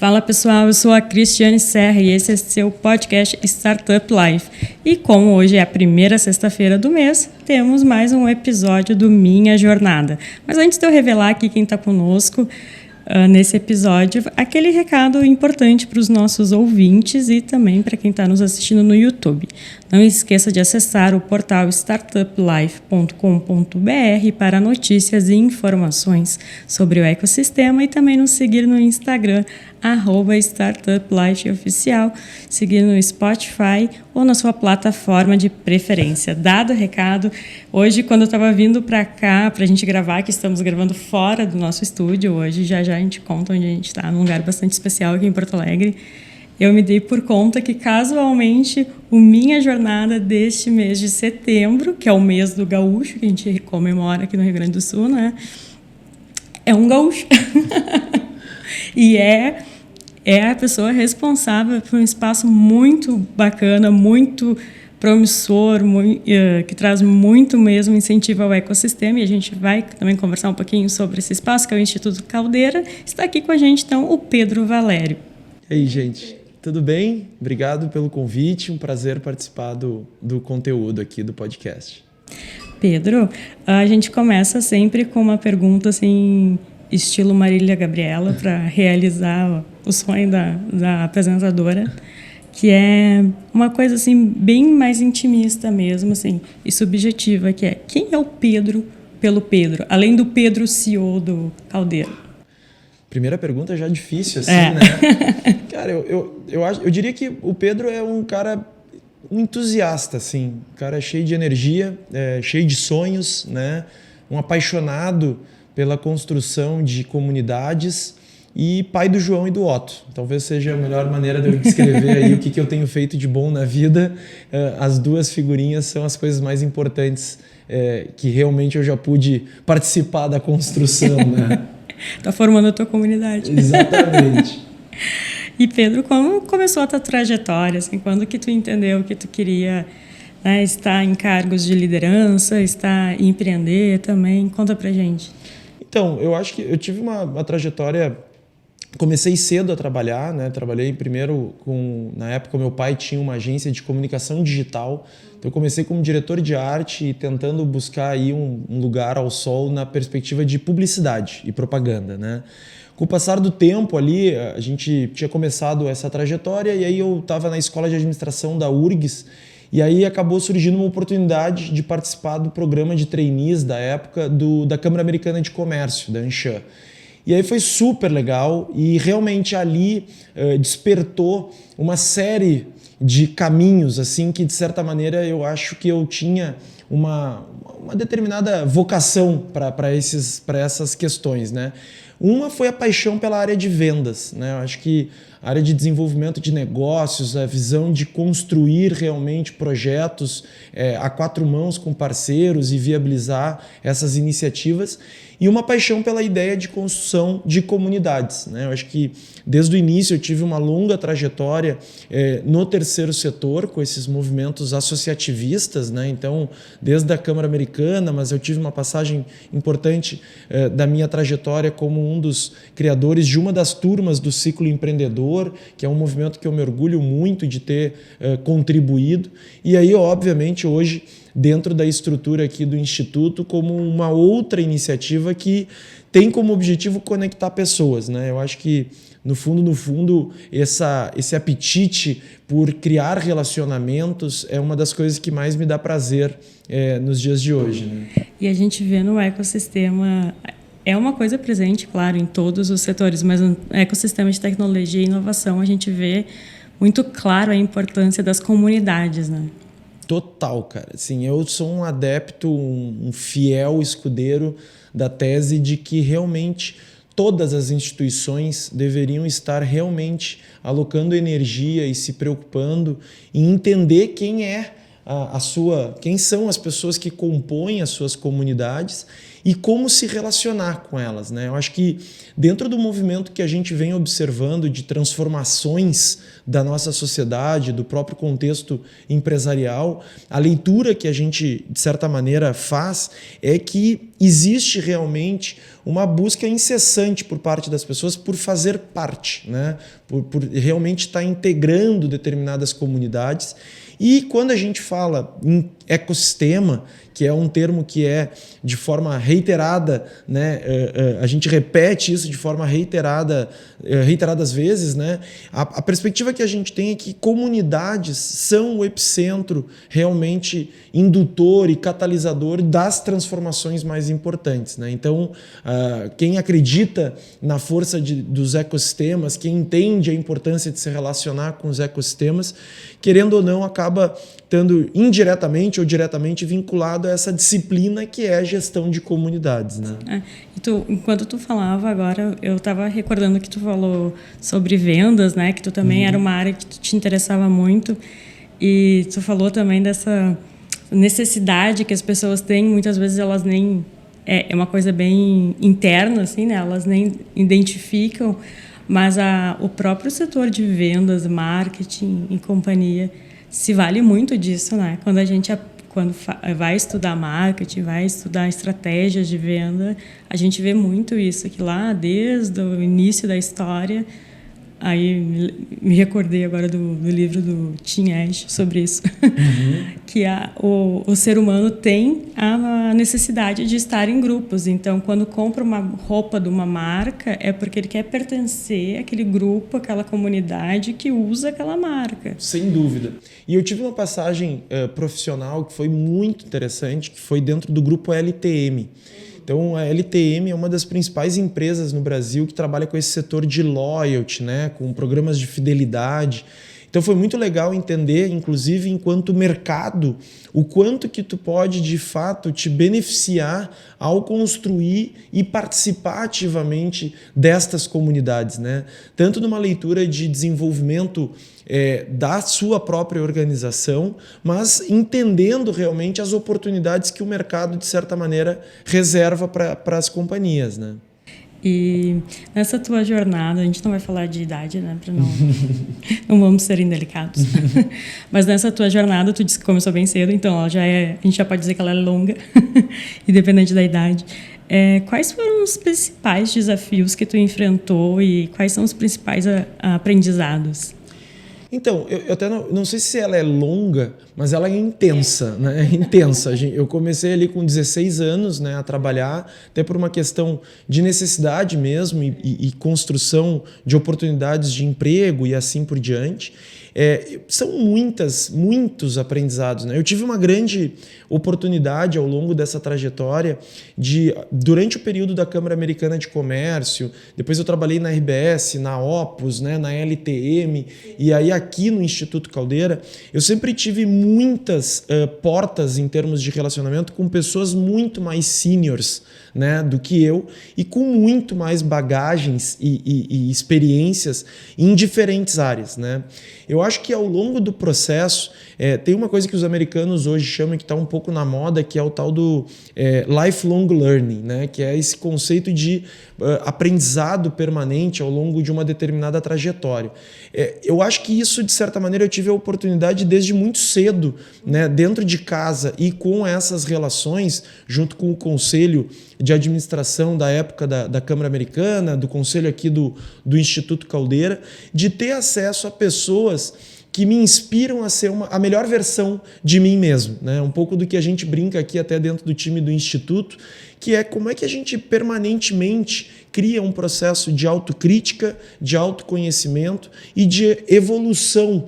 Fala pessoal, eu sou a Cristiane Serra e esse é seu podcast Startup Life. E como hoje é a primeira sexta-feira do mês, temos mais um episódio do Minha Jornada. Mas antes de eu revelar aqui quem está conosco nesse episódio, aquele recado importante para os nossos ouvintes e também para quem está nos assistindo no YouTube. Não esqueça de acessar o portal startuplife.com.br para notícias e informações sobre o ecossistema e também nos seguir no Instagram, @StartupLifeOficial, seguir no Spotify ou na sua plataforma de preferência. Dado o recado, hoje quando eu estava vindo para cá, para a gente gravar, que estamos gravando fora do nosso estúdio hoje, já a gente conta onde a gente está, num lugar bastante especial aqui em Porto Alegre, eu me dei por conta que casualmente o Minha Jornada deste mês de setembro, que é o mês do gaúcho, que a gente comemora aqui no Rio Grande do Sul, né? É um gaúcho. E é a pessoa responsável por um espaço muito bacana, muito promissor, que traz muito mesmo incentivo ao ecossistema, e a gente vai também conversar um pouquinho sobre esse espaço, que é o Instituto Caldeira. Está aqui com a gente, então, o Pedro Valério. E aí, gente, tudo bem? Obrigado pelo convite, um prazer participar do conteúdo aqui do podcast. Pedro, a gente começa sempre com uma pergunta assim, estilo Marília Gabriela, para realizar o sonho da apresentadora, que é uma coisa assim bem mais intimista mesmo, assim, e subjetiva, que é: quem é o Pedro pelo Pedro, além do Pedro CEO do Caldeira? Primeira pergunta já difícil, assim, né? Cara, eu diria que o Pedro é um cara, um entusiasta, assim, um cara cheio de energia, cheio de sonhos, né? Um apaixonado pela construção de comunidades e pai do João e do Otto. Talvez seja a melhor maneira de eu descrever aí o que eu tenho feito de bom na vida. As duas figurinhas são as coisas mais importantes que realmente eu já pude participar da construção, né? Tá formando a tua comunidade. Exatamente. E Pedro, como começou a tua trajetória? Assim, quando que tu entendeu que tu queria, né, estar em cargos de liderança, empreender também? Conta pra gente. Então, eu acho que eu tive uma trajetória. Comecei cedo a trabalhar, né? Trabalhei primeiro na época, meu pai tinha uma agência de comunicação digital. Então eu comecei como diretor de arte e tentando buscar aí um lugar ao sol na perspectiva de publicidade e propaganda, né? Com o passar do tempo ali, a gente tinha começado essa trajetória e aí eu estava na escola de administração da URGS e aí acabou surgindo uma oportunidade de participar do programa de trainees da época da Câmara Americana de Comércio, da ANCHAM. E aí foi super legal e realmente ali despertou uma série de caminhos, assim, que de certa maneira eu acho que eu tinha uma determinada vocação para essas questões, né? Uma foi a paixão pela área de vendas, né? Eu acho que a área de desenvolvimento de negócios, a visão de construir realmente projetos a quatro mãos com parceiros e viabilizar essas iniciativas, e uma paixão pela ideia de construção de comunidades, né? Eu acho que desde o início eu tive uma longa trajetória no terceiro setor com esses movimentos associativistas, né? Então, desde a Câmara Americana, mas eu tive uma passagem importante da minha trajetória como um dos criadores de uma das turmas do Ciclo Empreendedor, que é um movimento que eu me orgulho muito de ter contribuído. E aí, obviamente, hoje, dentro da estrutura aqui do Instituto, como uma outra iniciativa que tem como objetivo conectar pessoas, né? Eu acho que, no fundo, esse apetite por criar relacionamentos é uma das coisas que mais me dá prazer nos dias de hoje, né? E a gente vê no ecossistema, é uma coisa presente, claro, em todos os setores, mas no ecossistema de tecnologia e inovação a gente vê muito claro a importância das comunidades, né? Total, cara. Assim, eu sou um adepto, um fiel escudeiro da tese de que realmente todas as instituições deveriam estar realmente alocando energia e se preocupando em entender quem é quem são as pessoas que compõem as suas comunidades e como se relacionar com elas, né? Eu acho que dentro do movimento que a gente vem observando de transformações da nossa sociedade, do próprio contexto empresarial, a leitura que a gente, de certa maneira, faz é que existe realmente uma busca incessante por parte das pessoas por fazer parte, né? Por realmente estar integrando determinadas comunidades. E quando a gente fala em ecossistema, que é um termo que é de forma reiterada, né? A gente repete isso de forma reiteradas vezes, né? A perspectiva que a gente tem é que comunidades são o epicentro realmente indutor e catalisador das transformações mais importantes, né? Então, quem acredita na força dos ecossistemas, quem entende a importância de se relacionar com os ecossistemas, querendo ou não, acaba estando indiretamente ou diretamente vinculado a essa disciplina que é a gestão de comunidades, né? Enquanto tu falava agora, eu estava recordando que tu falou sobre vendas, né? Que tu também era uma área que tu te interessava muito, e tu falou também dessa necessidade que as pessoas têm, muitas vezes elas nem... É uma coisa bem interna, assim, né? Elas nem identificam, mas o próprio setor de vendas, marketing e companhia se vale muito disso, né? Quando a gente vai estudar marketing, vai estudar estratégias de venda, a gente vê muito isso, que lá desde o início da história, aí me recordei agora do livro do Tim Ash sobre isso, que o ser humano tem a necessidade de estar em grupos. Então, quando compra uma roupa de uma marca, é porque ele quer pertencer àquele grupo, àquela comunidade que usa aquela marca. Sem dúvida. E eu tive uma passagem profissional que foi muito interessante, que foi dentro do grupo LTM. Então, a LTM é uma das principais empresas no Brasil que trabalha com esse setor de loyalty, né? Com programas de fidelidade. Então, foi muito legal entender, inclusive, enquanto mercado, o quanto que tu pode, de fato, te beneficiar ao construir e participar ativamente destas comunidades, né? Tanto numa leitura de desenvolvimento da sua própria organização, mas entendendo realmente as oportunidades que o mercado, de certa maneira, reserva para as companhias, né? E nessa tua jornada, a gente não vai falar de idade, né? Para não vamos ser indelicados. Mas nessa tua jornada, tu disse que começou bem cedo, então a gente já pode dizer que ela é longa, independente da idade. Quais foram os principais desafios que tu enfrentou e quais são os principais aprendizados? Então, eu até não sei se ela é longa, mas ela é intensa, né? Intensa. Eu comecei ali com 16 anos, né, a trabalhar, até por uma questão de necessidade mesmo e construção de oportunidades de emprego e assim por diante. São muitos aprendizados, né? Eu tive uma grande oportunidade ao longo dessa trajetória durante o período da Câmara Americana de Comércio, depois eu trabalhei na RBS, na Opus, né, na LTM, e aí aqui no Instituto Caldeira, eu sempre tive muitas portas em termos de relacionamento com pessoas muito mais seniors, né, do que eu e com muito mais bagagens e experiências em diferentes áreas, né? Eu acho que ao longo do processo tem uma coisa que os americanos hoje chamam, que está um pouco na moda, que é o tal do lifelong learning, né? Que é esse conceito de aprendizado permanente ao longo de uma determinada trajetória. Eu acho que isso, de certa maneira, eu tive a oportunidade desde muito cedo, né, dentro de casa e com essas relações, junto com o conselho de administração da época da Câmara Americana, do conselho aqui do Instituto Caldeira, de ter acesso a pessoas que me inspiram a ser a melhor versão de mim mesmo, né? Um pouco do que a gente brinca aqui até dentro do time do Instituto, que é como é que a gente permanentemente cria um processo de autocrítica, de autoconhecimento e de evolução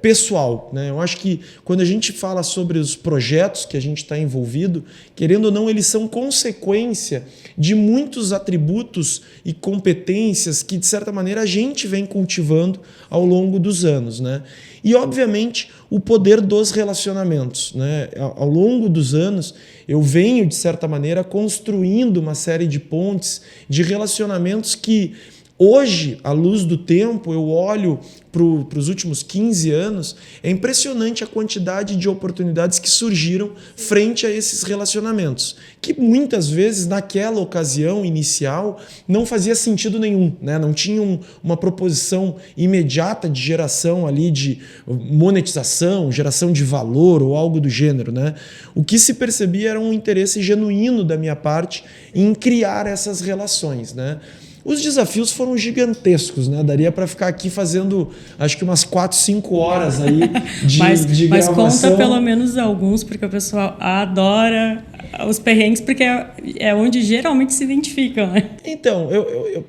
pessoal, né? Eu acho que quando a gente fala sobre os projetos que a gente está envolvido, querendo ou não, eles são consequência de muitos atributos e competências que, de certa maneira, a gente vem cultivando ao longo dos anos, né? E, obviamente, o poder dos relacionamentos, né? Ao longo dos anos, eu venho, de certa maneira, construindo uma série de pontes, de relacionamentos que Hoje, à luz do tempo, eu olho para os últimos 15 anos, é impressionante a quantidade de oportunidades que surgiram frente a esses relacionamentos, que muitas vezes, naquela ocasião inicial, não fazia sentido nenhum, né? Não tinham uma proposição imediata de geração ali, de monetização, geração de valor ou algo do gênero, né? O que se percebia era um interesse genuíno da minha parte em criar essas relações, né? Os desafios foram gigantescos, né? Daria para ficar aqui fazendo, acho que umas 4, 5 horas aí de gravação. Mas conta pelo menos alguns, porque o pessoal adora os perrengues, porque é onde geralmente se identificam, né? Então, eu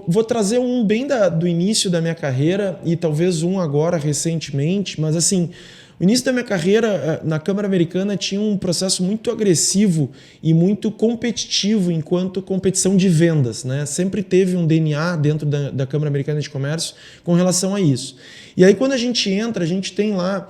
vou trazer um bem do início da minha carreira e talvez um agora recentemente, mas assim... O início da minha carreira na Câmara Americana tinha um processo muito agressivo e muito competitivo enquanto competição de vendas, né? Sempre teve um DNA dentro da Câmara Americana de Comércio com relação a isso. E aí quando a gente entra, a gente tem lá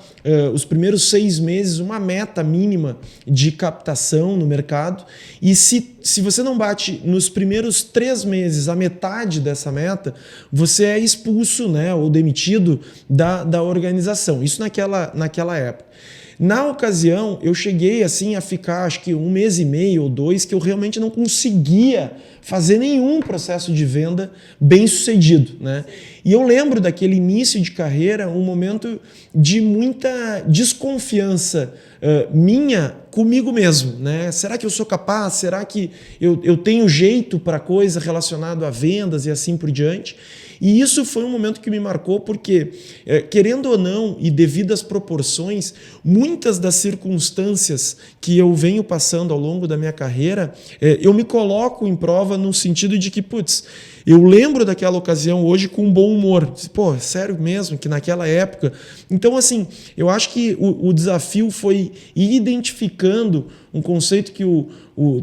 os primeiros 6 meses uma meta mínima de captação no mercado e se você não bate nos primeiros 3 meses a metade dessa meta, você é expulso, né, ou demitido da organização. Isso naquela época. Na ocasião, eu cheguei assim a ficar, acho que 1 mês e meio ou 2, que eu realmente não conseguia fazer nenhum processo de venda bem sucedido, né? E eu lembro daquele início de carreira, um momento de muita desconfiança minha comigo mesmo, né? Será que eu sou capaz? Será que eu tenho jeito para coisa relacionada a vendas e assim por diante? E isso foi um momento que me marcou porque, querendo ou não, e devido às proporções, muitas das circunstâncias que eu venho passando ao longo da minha carreira, eu me coloco em prova no sentido de que, eu lembro daquela ocasião hoje com bom humor. Pô, sério mesmo que naquela época... Então, assim, eu acho que o desafio foi ir identificando um conceito que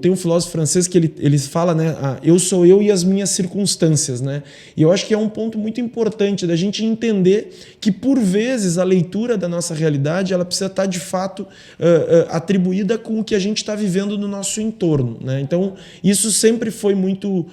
tem um filósofo francês que ele fala, né? Eu sou eu e as minhas circunstâncias, né? E eu acho que é um ponto muito importante da gente entender que, por vezes, a leitura da nossa realidade ela precisa estar, de fato, atribuída com o que a gente está vivendo no nosso entorno, né? Então, isso sempre foi muito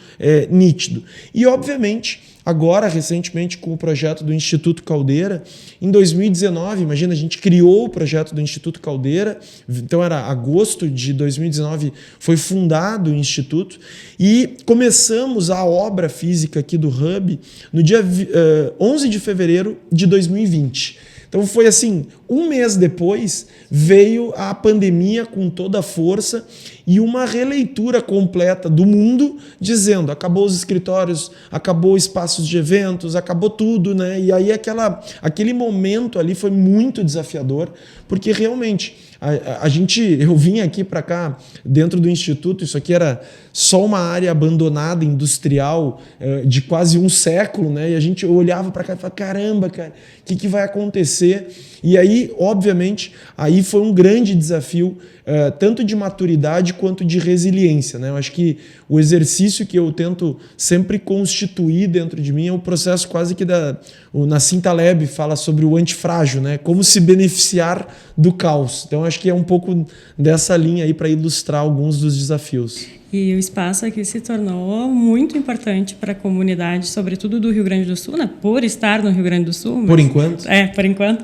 nítido. E, obviamente, agora, recentemente, com o projeto do Instituto Caldeira, em 2019, imagina, a gente criou o projeto do Instituto Caldeira, então era agosto de 2019, foi fundado o Instituto, e começamos a obra física aqui do Hub no dia 11 de fevereiro de 2020. Então foi assim, 1 mês depois veio a pandemia com toda a força e uma releitura completa do mundo dizendo acabou os escritórios, acabou espaços de eventos, acabou tudo, né? E aí aquele momento ali foi muito desafiador, porque realmente eu vim aqui para cá dentro do Instituto, isso aqui era só uma área abandonada, industrial, de quase 1 século, né? E a gente olhava para cá e falava, caramba, cara, o que vai acontecer? E aí, obviamente, aí foi um grande desafio, tanto de maturidade quanto de resiliência, né? Eu acho que o exercício que eu tento sempre constituir dentro de mim é o processo quase que o Nassim Taleb fala sobre o antifrágil, né? Como se beneficiar do caos. Então, acho que é um pouco dessa linha aí para ilustrar alguns dos desafios. E o espaço aqui se tornou muito importante para a comunidade, sobretudo do Rio Grande do Sul, né? Por estar no Rio Grande do Sul. Por enquanto? Por enquanto.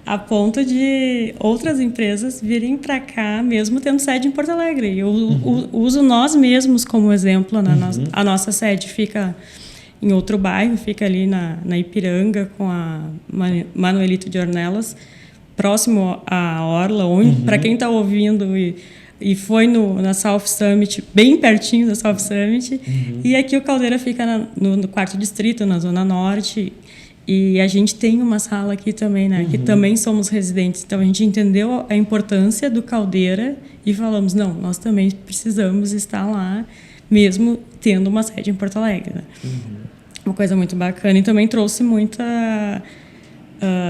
A ponto de outras empresas virem para cá, mesmo tendo sede em Porto Alegre. Eu uso nós mesmos como exemplo. A nossa sede fica em outro bairro, fica ali na Ipiranga, com a Manuelito de Ornelas, próximo à Orla, onde, para quem está ouvindo e foi na South Summit, bem pertinho da South Summit. E aqui o Caldeira fica no 4º distrito, na Zona Norte. E a gente tem uma sala aqui também, né? Que também somos residentes. Então, a gente entendeu a importância do Caldeira e falamos, não, nós também precisamos estar lá, mesmo tendo uma sede em Porto Alegre, né? Uma coisa muito bacana. E também trouxe muita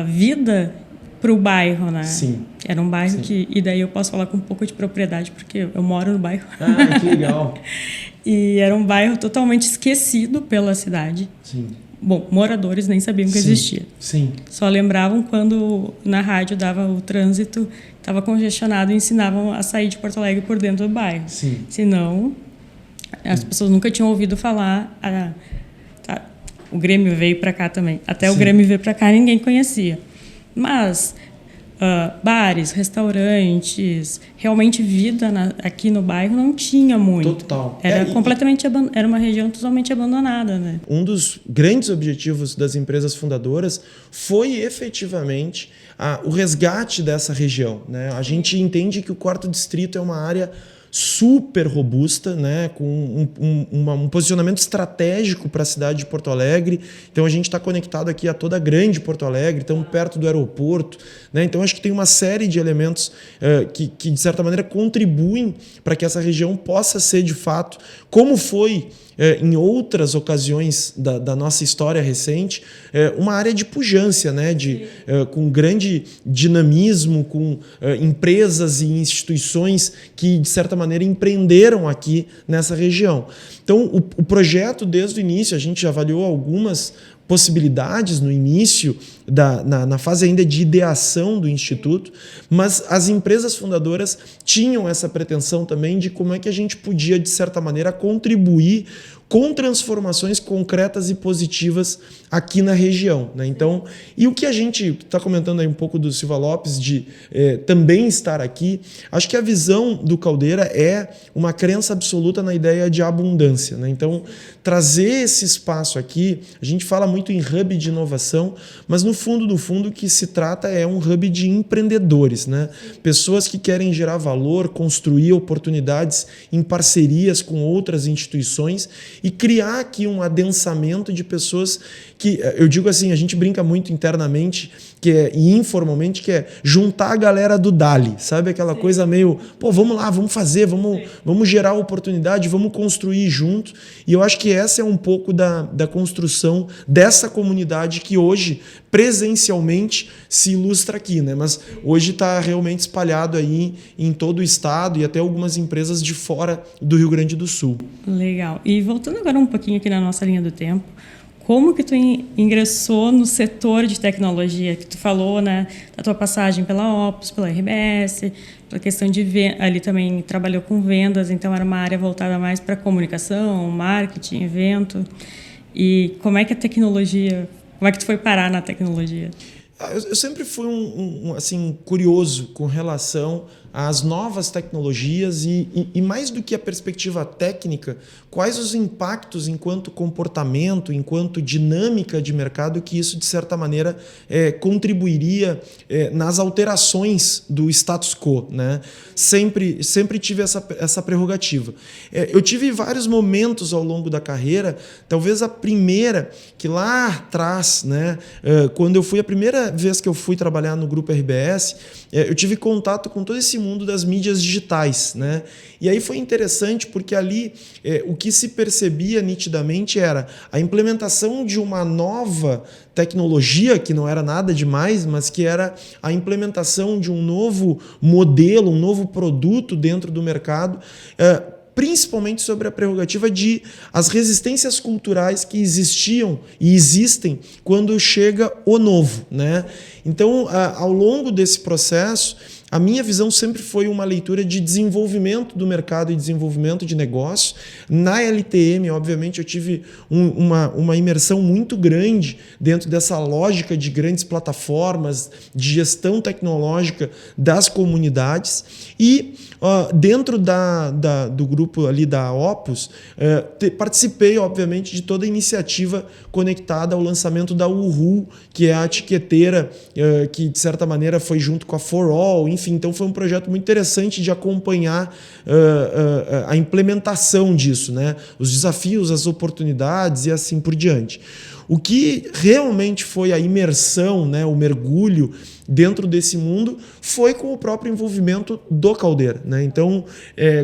vida para o bairro, né? Sim. Era um bairro que... E daí eu posso falar com um pouco de propriedade, porque eu moro no bairro. Ah, que legal. E era um bairro totalmente esquecido pela cidade. Sim. Bom, moradores nem sabiam que existia. Sim. Só lembravam quando na rádio dava o trânsito, estava congestionado e ensinavam a sair de Porto Alegre por dentro do bairro. Sim. Senão, as pessoas nunca tinham ouvido falar o Grêmio veio para cá também. Até Sim. o Grêmio veio para cá, ninguém conhecia. Mas bares, restaurantes, realmente vida aqui no bairro não tinha muito. Total. Era era uma região totalmente abandonada, né? Um dos grandes objetivos das empresas fundadoras foi efetivamente o resgate dessa região, né? A gente entende que o Quarto Distrito é uma área super robusta, né, com um posicionamento estratégico para a cidade de Porto Alegre. Então a gente está conectado aqui a toda a grande Porto Alegre, estamos perto do aeroporto, né? Então acho que tem uma série de elementos que de certa maneira contribuem para que essa região possa ser de fato, como foi em outras ocasiões da nossa história recente, uma área de pujança, né? Com grande dinamismo, com empresas e instituições que, de certa maneira, empreenderam aqui nessa região. Então, o projeto, desde o início, a gente avaliou algumas possibilidades no início, na fase ainda de ideação do Instituto, mas as empresas fundadoras tinham essa pretensão também de como é que a gente podia, de certa maneira, contribuir com transformações concretas e positivas aqui na região, né? Então, e o que a gente está comentando aí um pouco do Silva Lopes, de também estar aqui, acho que a visão do Caldeira é uma crença absoluta na ideia de abundância, né? Então, trazer esse espaço aqui, a gente fala muito em hub de inovação, mas no fundo, o que se trata é um hub de empreendedores, né? Pessoas que querem gerar valor, construir oportunidades em parcerias com outras instituições e criar aqui um adensamento de pessoas que, eu digo assim, a gente brinca muito internamente e informalmente, que é juntar a galera do Dali, sabe? Aquela coisa meio, vamos lá, vamos fazer, vamos gerar oportunidade, vamos construir junto. E eu acho que essa é um pouco da construção dessa comunidade que hoje, presencialmente, se ilustra aqui, né? Mas hoje está realmente espalhado aí em todo o estado e até algumas empresas de fora do Rio Grande do Sul. Legal. E voltando agora um pouquinho aqui na nossa linha do tempo, como que tu ingressou no setor de tecnologia, que tu falou, né, da tua passagem pela Opus, pela RBS, pela questão de ali também trabalhou com vendas, então era uma área voltada mais para comunicação, marketing, evento. E como é que a tecnologia, como é que tu foi parar na tecnologia? Eu sempre fui assim, curioso com relação às novas tecnologias e mais do que a perspectiva técnica, quais os impactos enquanto comportamento, enquanto dinâmica de mercado que isso, de certa maneira, contribuiria nas alterações do status quo, né? Sempre tive essa prerrogativa. Eu tive vários momentos ao longo da carreira, talvez a primeira, que lá atrás, né, quando eu fui a primeira vez que eu fui trabalhar no Grupo RBS, eu tive contato com todo esse mundo das mídias digitais, né? E aí foi interessante porque ali o que se percebia nitidamente era a implementação de uma nova tecnologia, que não era nada demais, mas que era a implementação de um novo modelo, um novo produto dentro do mercado, principalmente sobre a prerrogativa de as resistências culturais que existiam e existem quando chega o novo, né? Então, ao longo desse processo, a minha visão sempre foi uma leitura de desenvolvimento do mercado e desenvolvimento de negócio. Na LTM, obviamente, eu tive uma imersão muito grande dentro dessa lógica de grandes plataformas, de gestão tecnológica das comunidades. E dentro do grupo ali da Opus, participei, obviamente, de toda a iniciativa conectada ao lançamento da Uhu, que é a etiqueteira que, de certa maneira, foi junto com a For All, enfim. Então foi um projeto muito interessante de acompanhar a implementação disso, né? Os desafios, as oportunidades e assim por diante. O que realmente foi a imersão, né, o mergulho dentro desse mundo foi com o próprio envolvimento do Caldeira, né? Então,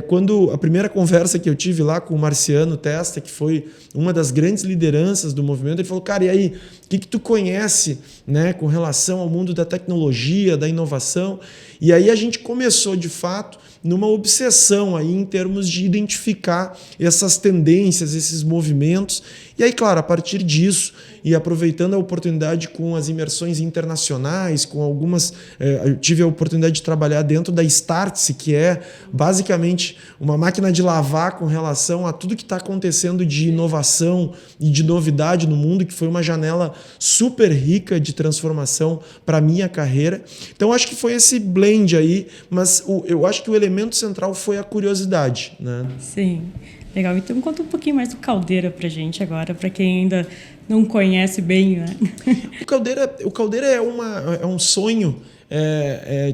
quando a primeira conversa que eu tive lá com o Marciano Testa, que foi uma das grandes lideranças do movimento, ele falou, cara, e aí, o que tu conhece, né, com relação ao mundo da tecnologia, da inovação? E aí a gente começou, de fato, numa obsessão aí em termos de identificar essas tendências, esses movimentos. E aí, claro, a partir disso, e aproveitando a oportunidade com as imersões internacionais, com algumas... eu tive a oportunidade de trabalhar dentro da Startse, que é basicamente uma máquina de lavar com relação a tudo que está acontecendo de inovação e de novidade no mundo, que foi uma janela super rica de transformação para a minha carreira. Então, acho que foi esse blend aí, mas eu acho que o elemento central foi a curiosidade, né? Sim, legal. Então, conta um pouquinho mais do Caldeira para a gente agora, para quem ainda não conhece bem, né? O Caldeira é um sonho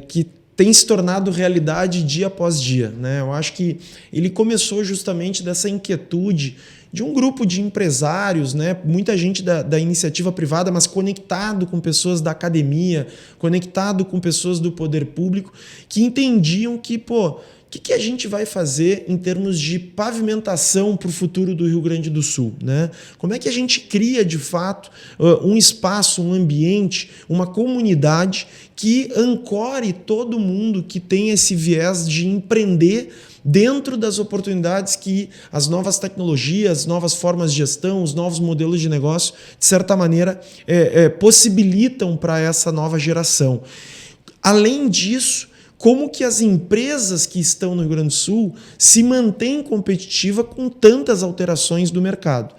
que tem se tornado realidade dia após dia, né? Eu acho que ele começou justamente dessa inquietude de um grupo de empresários, né? Muita gente da iniciativa privada, mas conectado com pessoas da academia, conectado com pessoas do poder público, que entendiam que, o que a gente vai fazer em termos de pavimentação para o futuro do Rio Grande do Sul, né? Como é que a gente cria, de fato, um espaço, um ambiente, uma comunidade que ancore todo mundo que tem esse viés de empreender dentro das oportunidades que as novas tecnologias, as novas formas de gestão, os novos modelos de negócio, de certa maneira, possibilitam para essa nova geração. Além disso, como que as empresas que estão no Rio Grande do Sul se mantêm competitivas com tantas alterações do mercado.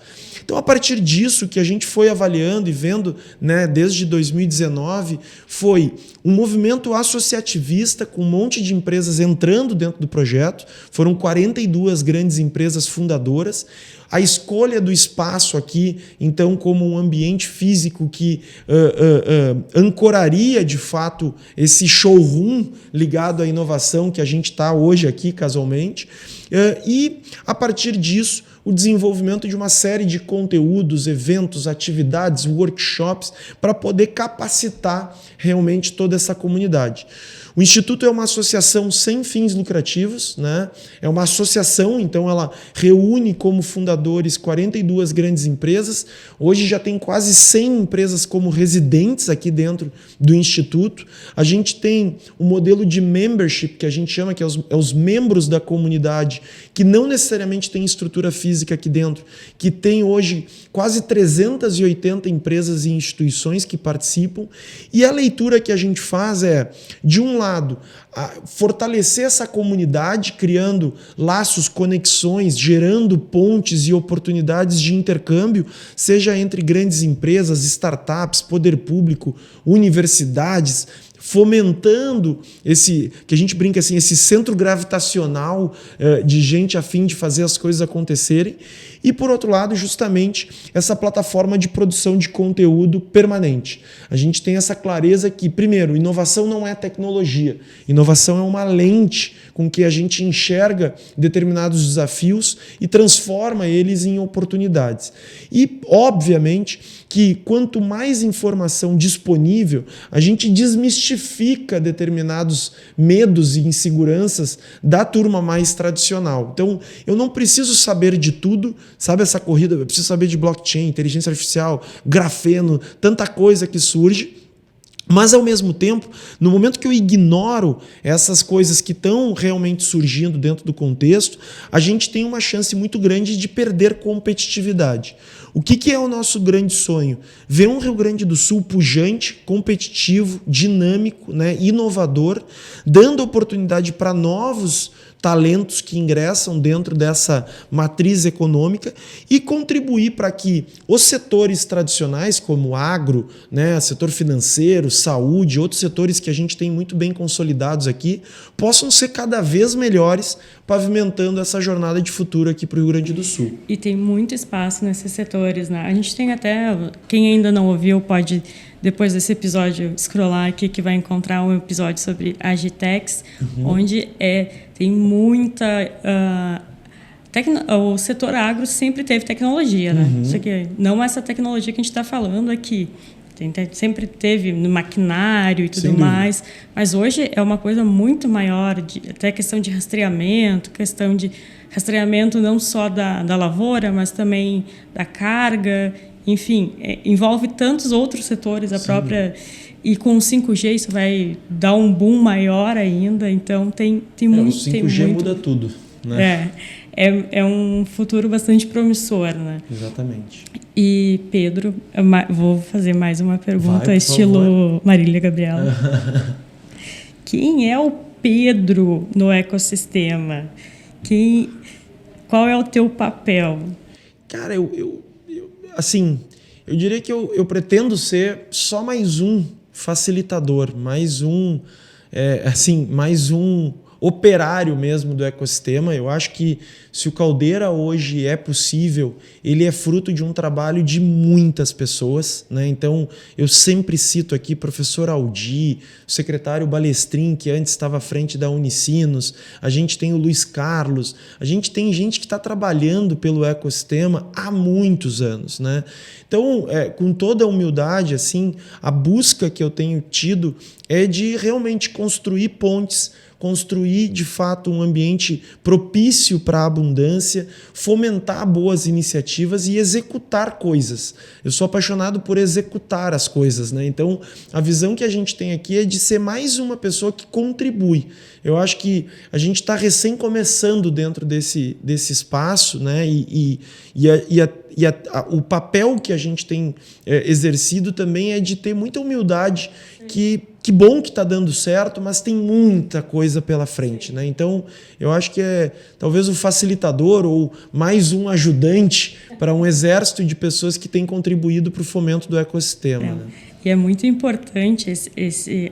Então, a partir disso, que a gente foi avaliando e vendo, né, desde 2019, foi um movimento associativista com um monte de empresas entrando dentro do projeto. Foram 42 grandes empresas fundadoras. A escolha do espaço aqui, então, como um ambiente físico que ancoraria, de fato, esse showroom ligado à inovação que a gente está hoje aqui, casualmente. E, a partir disso, o desenvolvimento de uma série de conteúdos, eventos, atividades, workshops, para poder capacitar realmente toda essa comunidade. O Instituto é uma associação sem fins lucrativos, né? É uma associação, então ela reúne como fundadores 42 grandes empresas. Hoje já tem quase 100 empresas como residentes aqui dentro do Instituto. A gente tem um modelo de membership, que a gente chama, que é os membros da comunidade, que não necessariamente tem estrutura física aqui dentro, que tem hoje quase 380 empresas e instituições que participam. E a leitura que a gente faz é, de um lado, fortalecer essa comunidade, criando laços, conexões, gerando pontes e oportunidades de intercâmbio, seja entre grandes empresas, startups, poder público, universidades, fomentando esse, que a gente brinca assim, esse centro gravitacional de gente a fim de fazer as coisas acontecerem. E, por outro lado, justamente essa plataforma de produção de conteúdo permanente. A gente tem essa clareza que, primeiro, inovação não é tecnologia. Inovação é uma lente com que a gente enxerga determinados desafios e transforma eles em oportunidades. E, obviamente, que quanto mais informação disponível, a gente desmistifica determinados medos e inseguranças da turma mais tradicional. Então, eu não preciso saber de tudo, sabe essa corrida? Eu preciso saber de blockchain, inteligência artificial, grafeno, tanta coisa que surge. Mas, ao mesmo tempo, no momento que eu ignoro essas coisas que estão realmente surgindo dentro do contexto, a gente tem uma chance muito grande de perder competitividade. O que é o nosso grande sonho? Ver um Rio Grande do Sul pujante, competitivo, dinâmico, né, inovador, dando oportunidade para novos talentos que ingressam dentro dessa matriz econômica e contribuir para que os setores tradicionais, como agro, né, setor financeiro, saúde, outros setores que a gente tem muito bem consolidados aqui, possam ser cada vez melhores, pavimentando essa jornada de futuro aqui para o Rio Grande do Sul. E tem muito espaço nesses setores, né? A gente tem até, quem ainda não ouviu pode, depois desse episódio, scrollar aqui que vai encontrar um episódio sobre Agitex, onde tem muita... o setor agro sempre teve tecnologia, né? Isso aqui, não essa tecnologia que a gente está falando aqui. Sempre teve no maquinário e tudo mais, mas hoje é uma coisa muito maior, até questão de rastreamento não só da lavoura, mas também da carga, enfim, envolve tantos outros setores, a própria... E com o 5G isso vai dar um boom maior ainda, então tem muito... O 5G muda tudo, né? é um futuro bastante promissor, né? Exatamente. E, Pedro, vou fazer mais uma pergunta, estilo favor. Marília Gabriela. Quem é o Pedro no ecossistema? Qual é o teu papel? Cara, assim, eu diria que eu pretendo ser só mais um facilitador, mais um operário mesmo do ecossistema. Eu acho que se o Caldeira hoje é possível, ele é fruto de um trabalho de muitas pessoas, né? Então, eu sempre cito aqui o professor Aldi, o secretário Balestrin, que antes estava à frente da Unicinos, a gente tem o Luiz Carlos, a gente tem gente que está trabalhando pelo ecossistema há muitos anos, né? Então, com toda a humildade, assim, a busca que eu tenho tido é de realmente construir pontes, construir, de fato, um ambiente propício para a abundância, fomentar boas iniciativas e executar coisas. Eu sou apaixonado por executar as coisas, né? Então, a visão que a gente tem aqui é de ser mais uma pessoa que contribui. Eu acho que a gente está recém começando dentro desse espaço, né? O papel que a gente tem exercido também é de ter muita humildade, que bom que está dando certo, mas tem muita coisa pela frente, né? Então, eu acho que é talvez o facilitador ou mais um ajudante para um exército de pessoas que têm contribuído para o fomento do ecossistema. Né? E é muito importante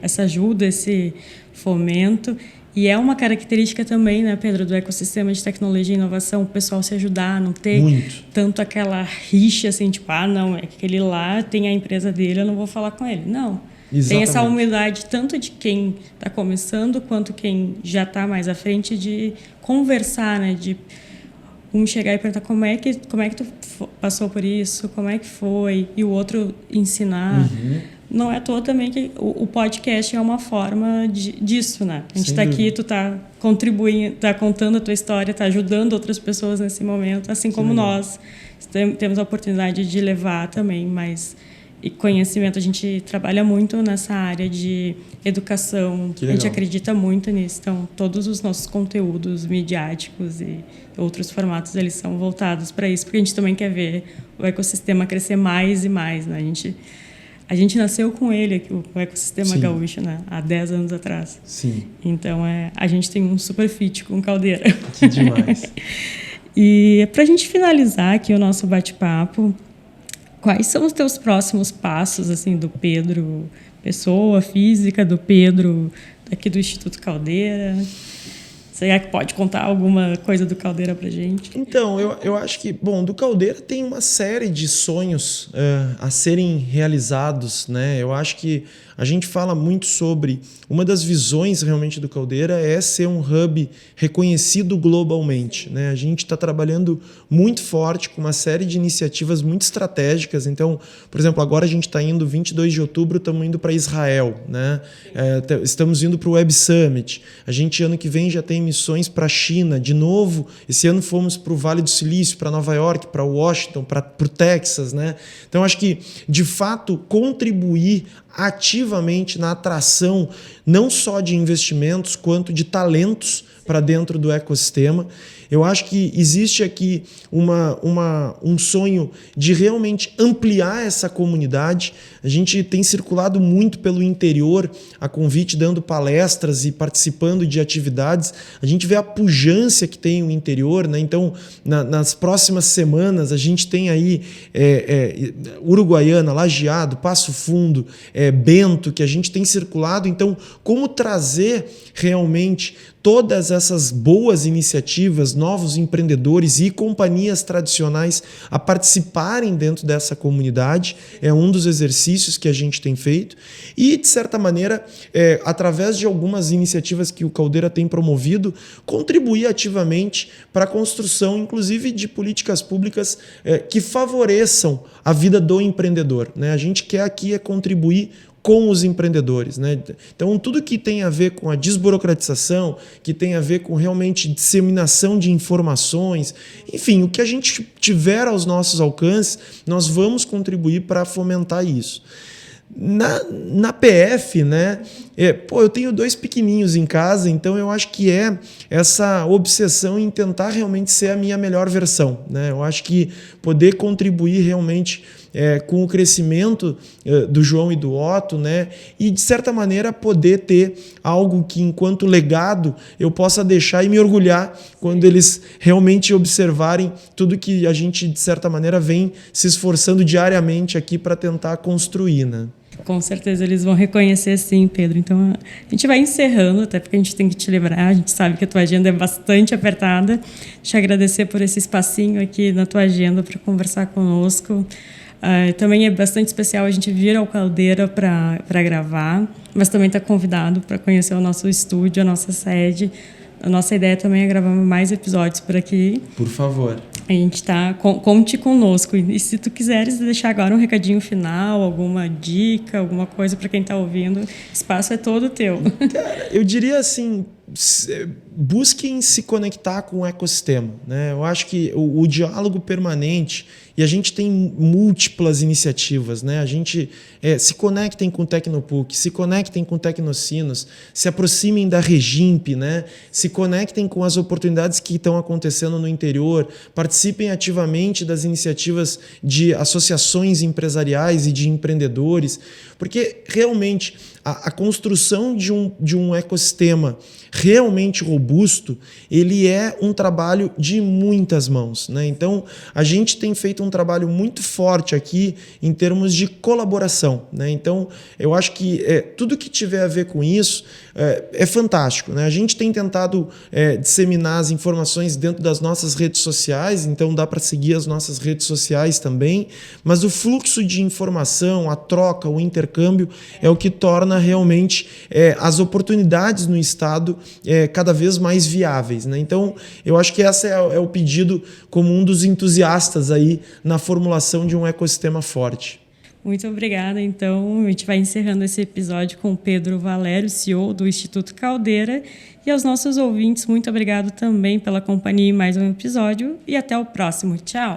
essa ajuda, esse fomento. E é uma característica também, né, Pedro, do ecossistema de tecnologia e inovação, o pessoal se ajudar, não ter tanto aquela rixa assim, tipo, não, é que aquele lá tem a empresa dele, eu não vou falar com ele. Não. Exatamente. Tem essa humildade tanto de quem está começando quanto quem já está mais à frente de conversar, né? De um chegar e perguntar como é que tu passou por isso, como é que foi, e o outro ensinar. Não é à toa também que o podcast é uma forma disso, né? A gente está aqui, tu está contribuindo, está contando a tua história, está ajudando outras pessoas nesse momento, assim como nós temos a oportunidade de levar também mais conhecimento. A gente trabalha muito nessa área de educação, a gente acredita muito nisso. Então, todos os nossos conteúdos midiáticos e outros formatos, eles são voltados para isso, porque a gente também quer ver o ecossistema crescer mais e mais, né? A gente nasceu com ele, o ecossistema gaúcho, né? Há 10 anos atrás. Sim. Então, a gente tem um super fit com Caldeira. Que demais. E para a gente finalizar aqui o nosso bate-papo, quais são os teus próximos passos, assim, do Pedro, pessoa física, do Pedro aqui do Instituto Caldeira? Você pode contar alguma coisa do Caldeira para a gente? Então, eu acho que, do Caldeira tem uma série de sonhos a serem realizados, né? Eu acho que a gente fala muito sobre... Uma das visões realmente do Caldeira é ser um hub reconhecido globalmente, né? A gente está trabalhando muito forte com uma série de iniciativas muito estratégicas. Então, por exemplo, agora a gente está indo, 22 de outubro, estamos indo para Israel, né? Estamos indo para o Web Summit. A gente, ano que vem, já tem missões para a China. De novo, esse ano fomos para o Vale do Silício, para Nova York, para Washington, para o Texas, né? Então, acho que, de fato, contribuir ativamente na atração não só de investimentos, quanto de talentos para dentro do ecossistema. Eu acho que existe aqui um sonho de realmente ampliar essa comunidade. A gente tem circulado muito pelo interior, a convite, dando palestras e participando de atividades. A gente vê a pujança que tem o interior, né? Então, nas próximas semanas, a gente tem aí Uruguaiana, Lajeado, Passo Fundo, Bento, que a gente tem circulado. Então, como trazer realmente todas essas boas iniciativas, novos empreendedores e companhias tradicionais a participarem dentro dessa comunidade, é um dos exercícios que a gente tem feito. E, de certa maneira, através de algumas iniciativas que o Caldeira tem promovido, contribuir ativamente para a construção, inclusive, de políticas públicas que favoreçam a vida do empreendedor, né? A gente quer aqui contribuir com os empreendedores, né? Então, tudo que tem a ver com a desburocratização, que tem a ver com realmente disseminação de informações, enfim, o que a gente tiver aos nossos alcances, nós vamos contribuir para fomentar isso. Na PF, né? Eu tenho 2 pequenininhos em casa, então eu acho que é essa obsessão em tentar realmente ser a minha melhor versão, né? Eu acho que poder contribuir realmente com o crescimento do João e do Otto, né? E, de certa maneira, poder ter algo que, enquanto legado, eu possa deixar e me orgulhar quando eles realmente observarem tudo que a gente, de certa maneira, vem se esforçando diariamente aqui para tentar construir, né? Com certeza eles vão reconhecer sim, Pedro. Então a gente vai encerrando, até porque a gente tem que te lembrar, a gente sabe que a tua agenda é bastante apertada. Te agradecer por esse espacinho aqui na tua agenda para conversar conosco. Também é bastante especial a gente vir ao Caldeira para gravar, mas também está convidado para conhecer o nosso estúdio, a nossa sede. A nossa ideia também é gravar mais episódios por aqui. Por favor. A gente tá, conte conosco. E se tu quiseres deixar agora um recadinho final, alguma dica, alguma coisa para quem está ouvindo, o espaço é todo teu. Cara, eu diria assim, busquem se conectar com o ecossistema, né? Eu acho que o diálogo permanente, e a gente tem múltiplas iniciativas, né? A gente se conectem com o Tecnopuc, se conectem com o Tecnocinos, se aproximem da Regimp, né? Se conectem com as oportunidades que estão acontecendo no interior, participem ativamente das iniciativas de associações empresariais e de empreendedores, porque realmente a construção de um ecossistema realmente robusto, ele é um trabalho de muitas mãos, né? Então, a gente tem feito um trabalho muito forte aqui em termos de colaboração, né? Então, eu acho que tudo que tiver a ver com isso é fantástico, né? A gente tem tentado disseminar as informações dentro das nossas redes sociais, então dá para seguir as nossas redes sociais também, mas o fluxo de informação, a troca, o intercâmbio é o que torna realmente as oportunidades no Estado cada vez mais viáveis, né? Então, eu acho que esse é o pedido como um dos entusiastas aí na formulação de um ecossistema forte. Muito obrigada. Então, a gente vai encerrando esse episódio com o Pedro Valério, CEO do Instituto Caldeira. E aos nossos ouvintes, muito obrigado também pela companhia em mais um episódio. E até o próximo. Tchau!